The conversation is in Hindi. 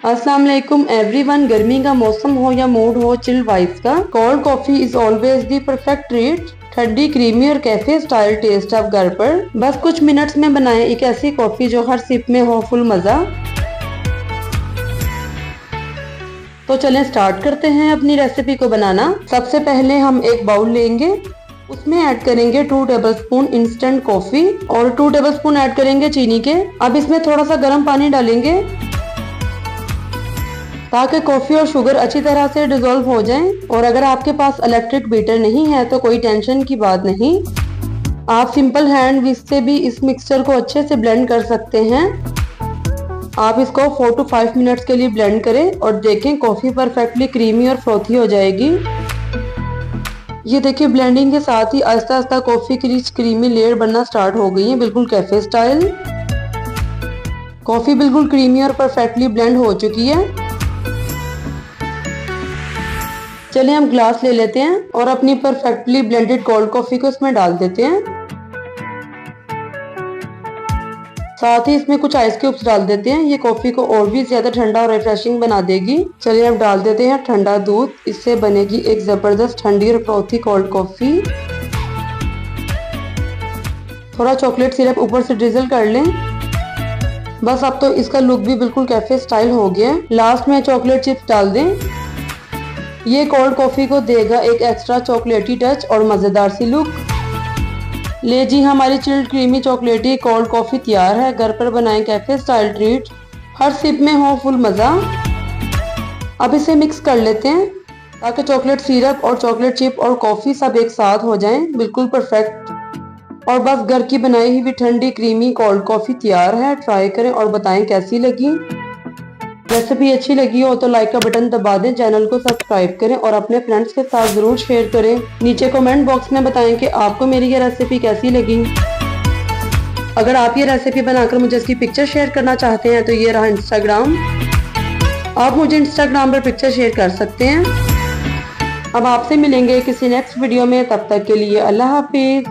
अस्सलाम वालेकुम एवरीवन। गर्मी का मौसम हो या मूड हो चिल्ड वाइब्स का, cold coffee is always the perfect treat. ठंडी, क्रीमी और कैफे स्टाइल टेस्ट आप घर पर बस कुछ मिनट्स में बनाएं एक ऐसी कॉफी जो हर सिप में हो फुल मजा। तो चलें स्टार्ट करते हैं अपनी रेसिपी को बनाना। सबसे पहले हम एक बाउल लेंगे, उसमें ऐड करेंगे 2 टेबलस्पून इंस्टेंट कॉफी और 2 टेबलस्पून ऐड करेंगे चीनी के। अब इसमें थोड़ा सा गर्म पानी डालेंगे ताकि कॉफी और शुगर अच्छी तरह से डिजोल्व हो जाएं। और अगर आपके पास इलेक्ट्रिक बीटर नहीं है तो कोई टेंशन की बात नहीं, आप सिंपल हैंड विस्क से भी इस मिक्सचर को अच्छे से ब्लेंड कर सकते हैं। आप इसको 4 to 5 मिनट्स के लिए ब्लेंड करें और देखें कॉफी परफेक्टली क्रीमी और फ्रोथी हो जाएगी। ये देखिए ब्लेंडिंग के साथ ही आहिस्ता आहिस्ता कॉफी की रिच क्रीमी लेयर बनना स्टार्ट हो गई है, बिल्कुल कैफे स्टाइल। कॉफी बिल्कुल क्रीमी और परफेक्टली ब्लेंड हो चुकी है। चलिए हम ग्लास ले लेते हैं और अपनी परफेक्टली ब्लेंडेड कोल्ड कॉफी को इसमें डाल देते हैं। साथ ही इसमें कुछ आइस क्यूब्स डाल देते हैं, ये कॉफी को और भी ज्यादा ठंडा और रिफ्रेशिंग बना देगी। चलिए अब डाल देते हैं ठंडा दूध, इससे बनेगी एक जबरदस्त ठंडी और फ्रोथी कोल्ड कॉफी। थोड़ा चॉकलेट सिरप ऊपर से ड्रिजल कर लें। बस अब तो इसका लुक भी बिल्कुल कैफे स्टाइल हो गया है। लास्ट में चॉकलेट चिप्स डाल दें, ये कोल्ड कॉफी को देगा एक एक्स्ट्रा चॉकलेटी टच और मजेदार सी लुक। ले जी, हमारी चिल्ड क्रीमी चॉकलेटी कोल्ड कॉफी तैयार है। घर पर बनाएं कैफे स्टाइल ट्रीट, हर सिप में हो फुल मजा। अब इसे मिक्स कर लेते हैं ताकि चॉकलेट सिरप और चॉकलेट चिप और कॉफी सब एक साथ हो जाएं, बिल्कुल परफेक्ट। और बस घर की बनाई हुई ठंडी क्रीमी कोल्ड कॉफी तैयार है। ट्राई करें और बताएं कैसी लगी। रेसिपी अच्छी लगी हो तो लाइक का बटन दबा दें, चैनल को सब्सक्राइब करें और अपने फ्रेंड्स के साथ जरूर शेयर करें। नीचे कमेंट बॉक्स में बताएं कि आपको मेरी ये रेसिपी कैसी लगी। अगर आप ये रेसिपी बनाकर मुझे इसकी पिक्चर शेयर करना चाहते हैं तो ये रहा इंस्टाग्राम, आप मुझे इंस्टाग्राम पर पिक्चर शेयर कर सकते हैं। अब आपसे मिलेंगे किसी नेक्स्ट वीडियो में, तब तक के लिए अल्लाह हाफिज।